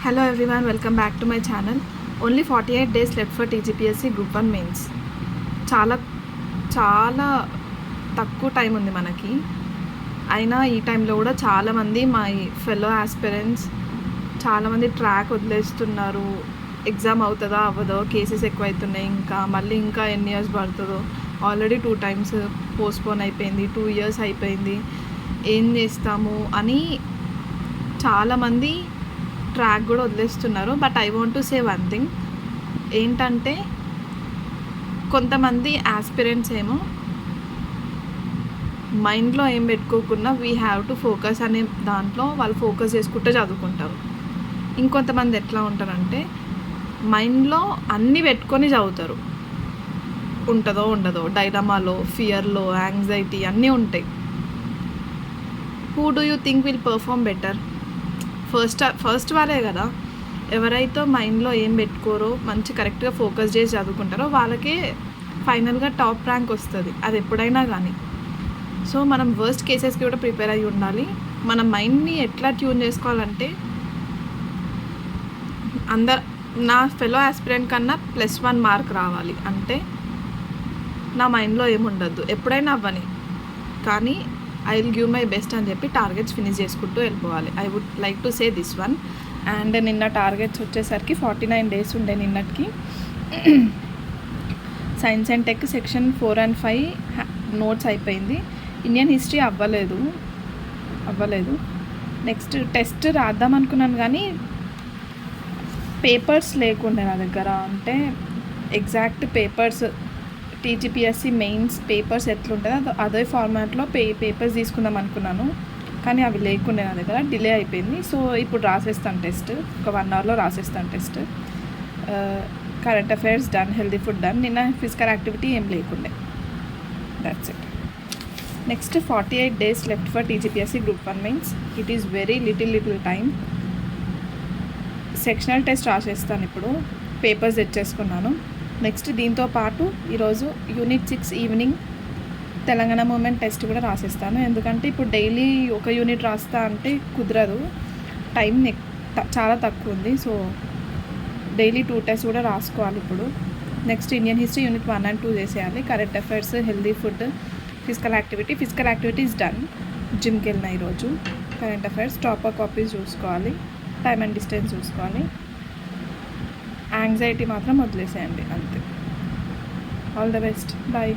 Hello everyone, welcome back to my channel. Only 48 days left for TGPSC Group 1 mains. చాలా తక్కువ time ఉంది మనకి. అయినా ఈ టైంలో కూడా చాలామంది మా ఫెలో ఆస్పిరెంట్స్ చాలామంది ట్రాక్ వదిలేస్తున్నారు. ఎగ్జామ్ అవుతుందా అవ్వదో, కేసెస్ ఎక్కువ అవుతున్నాయి, ఇంకా ఎన్ని ఇయర్స్ పడుతుందో, ఆల్రెడీ 2 times పోస్ట్పోన్ అయిపోయింది, 2 years అయిపోయింది, ఏం చేస్తాము అని చాలామంది ట్రాక్ కూడా వదిలేస్తున్నారు. But I want to say one thing ఏంటంటే, కొంతమంది ఆస్పిరెంట్స్ ఏమో మైండ్లో ఏం పెట్టుకోకుండా వీ హ్యావ్ టు ఫోకస్ అనే దాంట్లో వాళ్ళు ఫోకస్ చేసుకుంటూ చదువుకుంటారు. ఇంకొంతమంది ఎట్లా ఉంటారంటే మైండ్లో అన్నీ పెట్టుకొని చదువుతారు. ఉంటుందో ఉండదో, డైలమాలో, ఫియర్లో, యాంగ్జైటీ అన్నీ ఉంటాయి. Who do you think will perform better? First వాళ్ళే కదా. ఎవరైతే మైండ్లో ఏం పెట్టుకోరో, మంచి కరెక్ట్గా ఫోకస్ చేసి చదువుకుంటారో వాళ్ళకే ఫైనల్గా టాప్ ర్యాంక్ వస్తుంది, అది ఎప్పుడైనా కానీ. సో మనం వర్స్ట్ కేసెస్కి కూడా ప్రిపేర్ అయ్యి ఉండాలి. మన మైండ్ని ఎట్లా ట్యూన్ చేసుకోవాలంటే, నా ఫెలో ఆస్పిరెంట్ కన్నా +1 మార్క్ రావాలి అంటే నా మైండ్లో ఏముండద్దు, ఎప్పుడైనా అవ్వని, కానీ I will give my best అని చెప్పి టార్గెట్స్ ఫినిష్ చేసుకుంటూ వెళ్ళిపోవాలి. I would like to say this one. And నిన్న టార్గెట్స్ వచ్చేసరికి 49 days ఉండే నిన్నటికి. Science and tech section 4 and 5 notes అయిపోయింది. ఇండియన్ హిస్టరీ అవ్వలేదు. నెక్స్ట్ టెస్ట్ రాద్దాం అనుకున్నాను కానీ పేపర్స్ లేకుండే నా దగ్గర. అంటే exact papers TGPSC mains papers ఎట్లుంటుందో అదే ఫార్మాట్లో పేపర్స్ తీసుకుందాం అనుకున్నాను, కానీ అవి లేకుండే నా దగ్గర. డిలే అయిపోయింది. సో ఇప్పుడు రాసేస్తాను టెస్ట్, ఒక 1 hourలో రాసేస్తాను test. Current affairs done, healthy food done. నిన్న ఫిజికల్ యాక్టివిటీ ఏం లేకుండే. That's it. Next 48 days left for TGPSC group 1 mains. It is very little time. Sectional test రాసేస్తాను ఇప్పుడు, పేపర్స్ తెచ్చేసుకున్నాను. నెక్స్ట్ దీంతో పాటు ఈరోజు unit 6 evening Telangana movement test కూడా రాసేస్తాను. ఎందుకంటే ఇప్పుడు డైలీ ఒక యూనిట్ రాస్తా అంటే కుదరదు, టైం చాలా తక్కువ ఉంది. సో డైలీ 2 tests కూడా రాసుకోవాలి ఇప్పుడు. Next Indian history unit 1 and 2 చేసేయాలి. Current affairs, healthy food, physical activity is done. జిమ్కి వెళ్ళిన ఈరోజు. కరెంట్ అఫైర్స్, టాపర్ కాపీస్ చూసుకోవాలి, టైమ్ అండ్ డిస్టెన్స్ చూసుకోవాలి. యాంగ్జైటీ మాత్రం వదిలేసేయండి అంతే. All the best, bye.